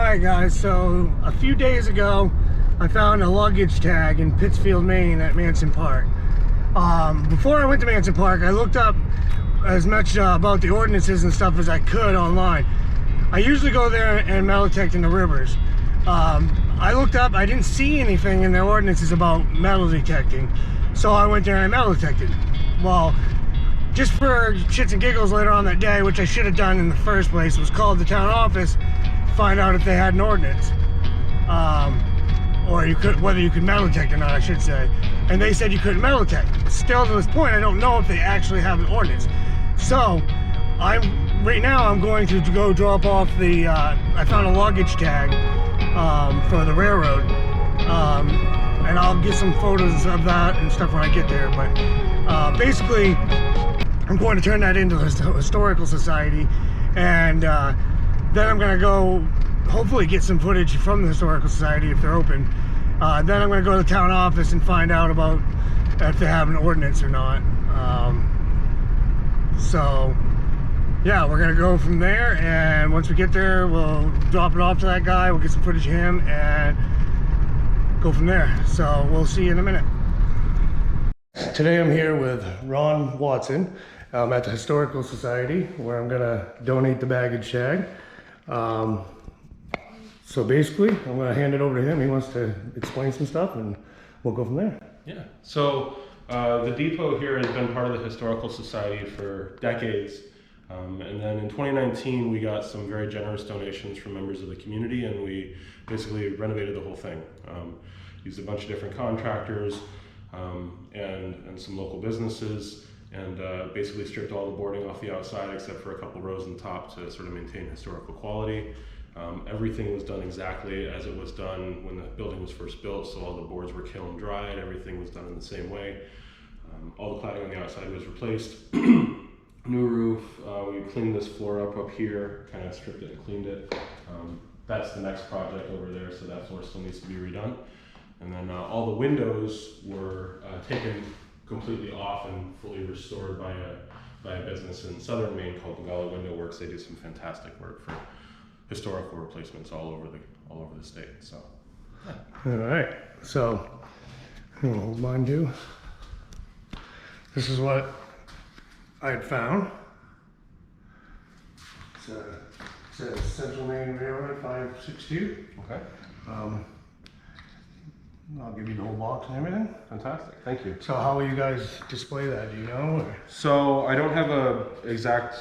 Alright guys, so a few days ago I found a luggage tag in Pittsfield, Maine at Manson Park. Before I went to Manson Park, I looked up as much about the ordinances and stuff as I could online. I usually go there and metal detect in the rivers. I looked up, I didn't see anything in their ordinances about metal detecting, so I went there and I metal detected. Well, just for shits and giggles later on that day, which I should have done in the first place, was called the town office to find out if they had an ordinance. Or whether you could metal detect or not, I should say. And they said you couldn't metal detect. Still to this point, I don't know if they actually have an ordinance. So, right now I'm going to go drop off the, I found a luggage tag for the railroad. And I'll get some photos of that and stuff when I get there. But basically, I'm going to turn that into the Historical Society. And then I'm going to go hopefully get some footage from the Historical Society if they're open. Then I'm going to go to the town office and find out about if they have an ordinance or not. So yeah, we're going to go from there, and once we get there we'll drop it off to that guy, we'll get some footage of him and go from there. So we'll see you in a minute. Today I'm here with Ron Watson at the Historical Society, where I'm going to donate the baggage tag. So basically, I'm going to hand it over to him. He wants to explain some stuff, and we'll go from there. Yeah. So the depot here has been part of the Historical Society for decades. And then in 2019, we got some very generous donations from members of the community, and we basically renovated the whole thing. Used a bunch of different contractors and some local businesses, and basically stripped all the boarding off the outside except for a couple rows on top to sort of maintain historical quality. Everything was done exactly as it was done when the building was first built, so all the boards were kiln dried, everything was done in the same way. All the cladding on the outside was replaced. New roof, we cleaned this floor up here, kind of stripped it and cleaned it. That's the next project over there, so that floor still needs to be redone. And then all the windows were taken completely off and fully restored by a business in southern Maine called Luggage Window Works. They do some fantastic work for historical replacements all over the state. So, yeah. All right. So, I'm gonna hold mine too. This is what I had found. It says Central Maine Railroad 562. Okay. I'll give you the whole box and everything. Fantastic. Thank you. So how will you guys display that? Do you know? Or? So I don't have a exact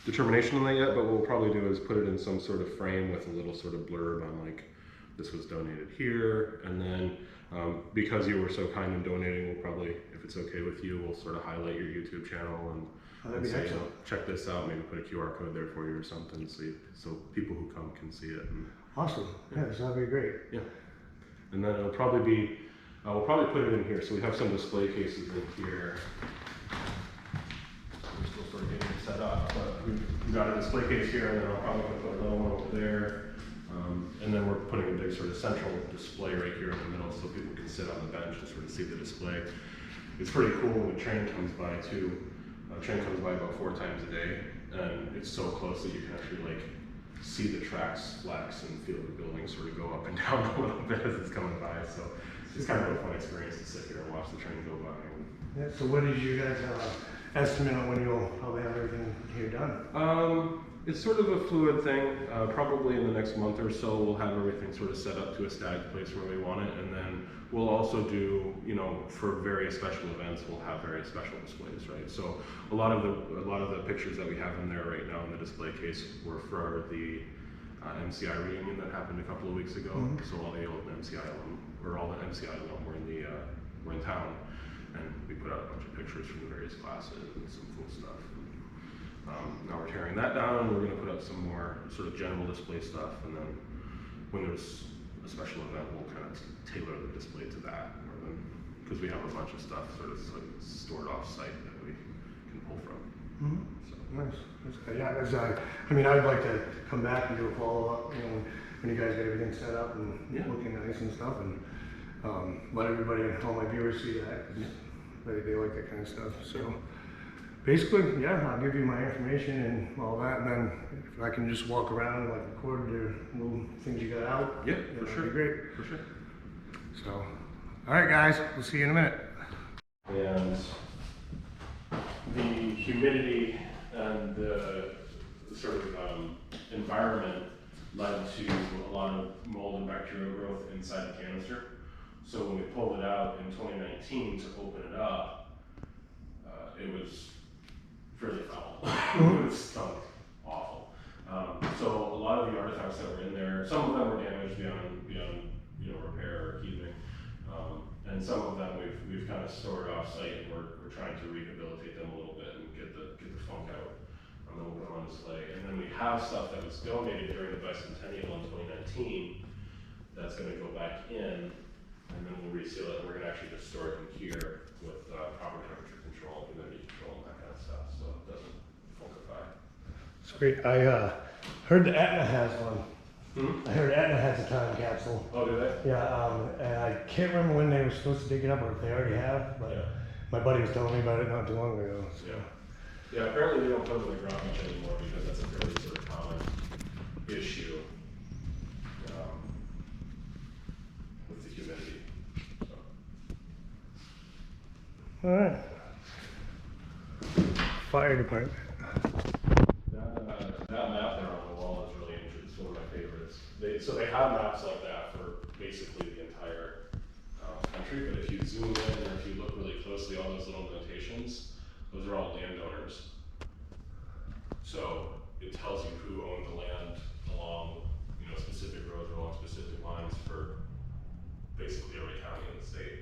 determination on that yet, but what we'll probably do is put it in some sort of frame with a little sort of blurb on like, this was donated here, and then because you were so kind in donating, we'll probably, if it's okay with you, we'll sort of highlight your YouTube channel and say, you know, check this out, maybe put a QR code there for you or something, so people who come can see it. And, awesome. Yeah, so that'd be great. Yeah. And then it'll probably be, we'll probably put it in here. So we have some display cases in here. We're still sort of getting it set up, but we've got a display case here, and then I'll probably put a little one over there. And then we're putting a big sort of central display right here in the middle, so people can sit on the bench and sort of see the display. It's pretty cool when the train comes by too. The train comes by about 4 times a day, and it's so close that you can actually like see the tracks flex and feel the building sort of go up and down a little bit as it's coming by. So it's kind of a fun experience to sit here and watch the train go by. Yeah, so what is you guys estimate on when you'll probably have everything here done? It's sort of a fluid thing. Probably in the next month or so we'll have everything sort of set up to a static place where we want it, and then we'll also do, you know, for various special events, we'll have various special displays, right? So a lot of the pictures that we have in there right now in the display case were for the MCI reunion that happened a couple of weeks ago. Mm-hmm. So all the old MCI alum, or all the MCI alum were in town, and we put out a bunch of pictures from the various classes and some cool stuff. Now we're tearing that down, and we're going to put up some more sort of general display stuff, and then when there's a special event, we'll kind of tailor the display to that, because we have a bunch of stuff sort of like stored off site that we can pull from. Mm-hmm. So. Nice. That's good. Yeah, I mean, I'd like to come back and do a follow-up, you know, when you guys get everything set up and looking nice and stuff, and let everybody, all my viewers see that, because they like that kind of stuff. So basically, yeah, I'll give you my information and all that, and then if I can just walk around and like record the little things you got out. Yeah, for that'd sure. be great. For sure. So, all right, guys, we'll see you in a minute. And the humidity and the sort of environment led to a lot of mold and bacterial growth inside the canister. So when we pulled it out in 2019 to open it up, it was fairly foul. It stunk awful. So a lot of the artifacts that were in there, some of them were damaged beyond repair or keeping, and some of them we've kind of stored off site, and we're trying to rehabilitate them a little bit and get the funk out. And then we'll put them on display. And then we have stuff that was donated during the bicentennial in 2019 that's going to go back in, and then we'll reseal it, and we're going to actually just store it in here with proper temperature control, humidity control, and that kind of stuff, so it doesn't funkify. Sweet. I heard that Aetna has one. Hmm? I heard Aetna has a time capsule. Oh, do they? Yeah, and I can't remember when they were supposed to dig it up or if they already have, but Yeah. my buddy was telling me about it not too long ago. So. Yeah. Yeah, apparently they don't put them in the ground much anymore because that's a fairly sort of common issue with the humidity. So. All right. Fire department. That map there on the wall is really interesting. It's one of my favorites. So they have maps like that for basically the entire country, but if you zoom in or if you look really closely, all those little notations, those are all landowners. So it tells you who owned the land along, specific roads or along specific lines for basically every county in the state.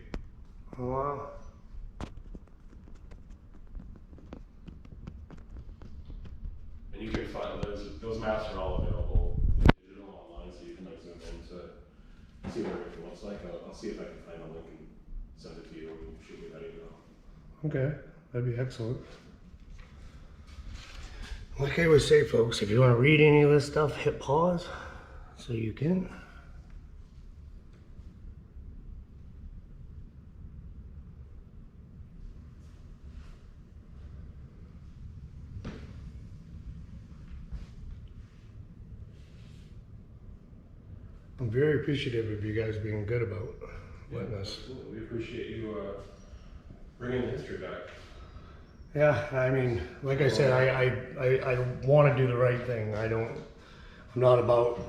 Oh, wow. And you can find those maps are all available digital online, so you can like zoom in to see what everything looks like. I'll see if I can find a link and send it to you and shoot me that email. Okay, that'd be excellent. Like I always say, folks, if you want to read any of this stuff, hit pause so you can. I'm very appreciative of you guys being good about letting us. Absolutely. We appreciate you bringing the history back. Yeah, I mean, like I said, I want to do the right thing. I'm not about,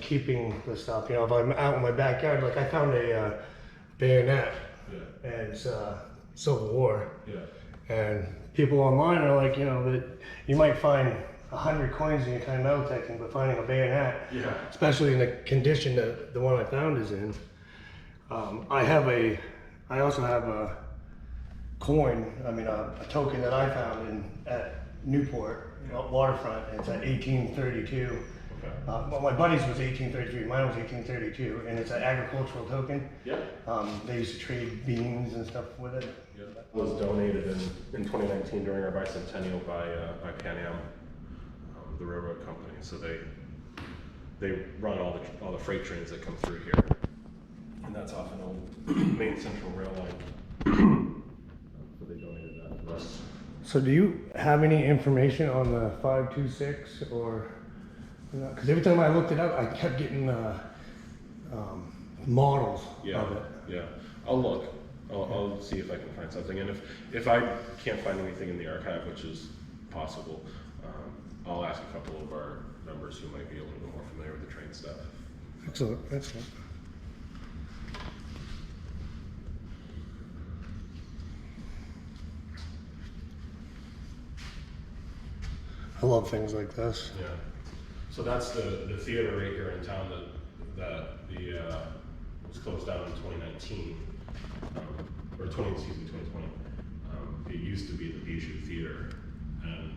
keeping the stuff. If I'm out in my backyard, like I found a bayonet, Yeah. and it's Civil War. Yeah. And people online are like, that you might find 100 coins in your time metal detecting, but finding a bayonet, Yeah. especially in the condition that the one I found is in. I also have a coin, a token that I found at Newport, waterfront. It's at 1832. Okay. Well, my buddy's was 1833, mine was 1832, and it's an agricultural token. Yeah. They used to trade beans and stuff with it. Yeah. It was donated in 2019 during our bicentennial by Pan Am, the railroad company. So they run all the freight trains that come through here, and that's off an old Main Central rail line. So they donated that to us. So do you have any information on the 526 or? Because every time I looked it up, I kept getting models of it. Yeah. I'll look. I'll see if I can find something, and if I can't find anything in the archive, which is possible, I'll ask a couple of our members who might be a little bit more familiar with the train stuff. Excellent, excellent. I love things like this. Yeah. So that's the theater right here in town that was closed down in 2019, or 2020. It used to be the Bijou Theater, and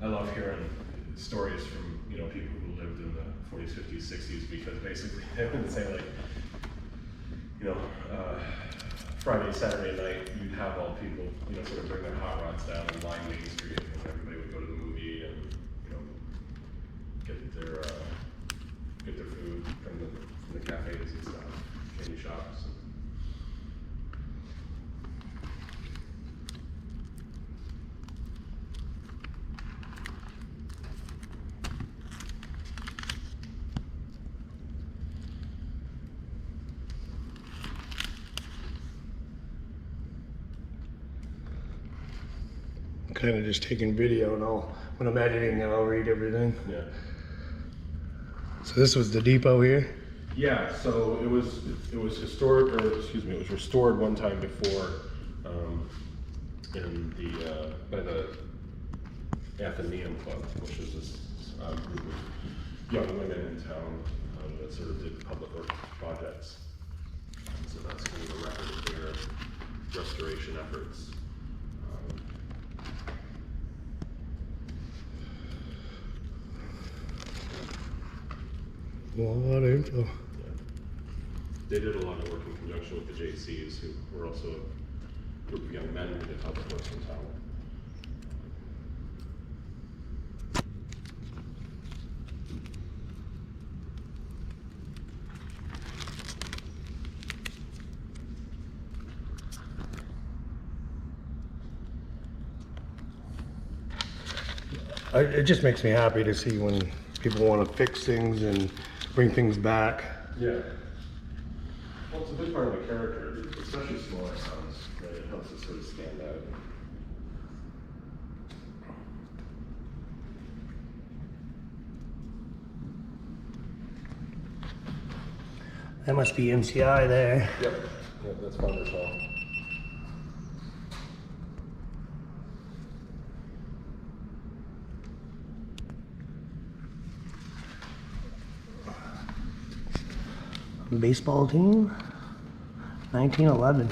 I love hearing stories from people who lived in the 40s, 50s, 60s, because basically they would say like, Friday, Saturday night, you'd have all people, sort of bring their hot rods down and line Main Street, and everybody would go to the movie and, get their food from the cafes and stuff, candy shops. kind of just taking video, and when I'm editing, I'll read everything. Yeah. So this was the depot here. Yeah. So it was historic, or excuse me, it was restored one time before, in the by the Athenaeum Club, which is this group of young women in town that sort of did public works projects. So that's kind of a record of their restoration efforts. Well, a lot of info. Yeah. They did a lot of work in conjunction with the JCs, who were also a group of young men who did public works in town. It just makes me happy to see when people want to fix things and bring things back. Yeah. Well, it's a big part of the character, especially smaller towns, right? It helps us sort of stand out. That must be MCI there. Yep. Yep, that's Founders Hall. Baseball team, 1911.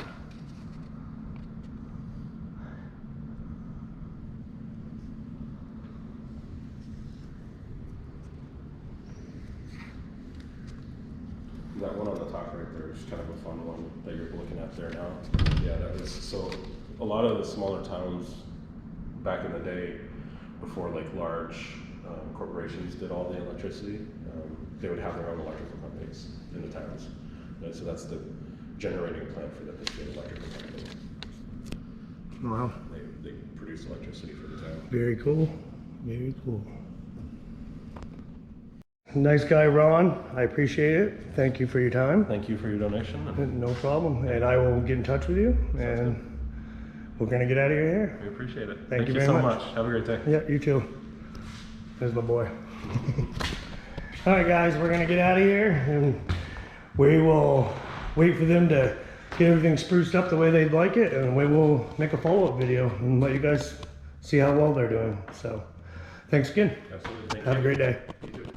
That one on the top right there is kind of a fun one that you're looking at there now. Yeah, that was, so a lot of the smaller towns back in the day, before like large corporations did all the electricity, they would have their own electrical companies in the towns. And so that's the generating plant for the Pittsfield Electrical Company. Wow. They produce electricity for the town. Very cool. Very cool. Nice guy, Ron. I appreciate it. Thank you for your time. Thank you for your donation. No problem. And I will get in touch with you. And we're going to get out of your hair. We appreciate it. Thank you so very much. much. Have a great day. Yeah, you too. There's my boy. All right, guys, we're going to get out of here. And we will wait for them to get everything spruced up the way they'd like it. And we will make a follow-up video and let you guys see how well they're doing. So thanks again. Absolutely. Thank Have you. a great day. You too.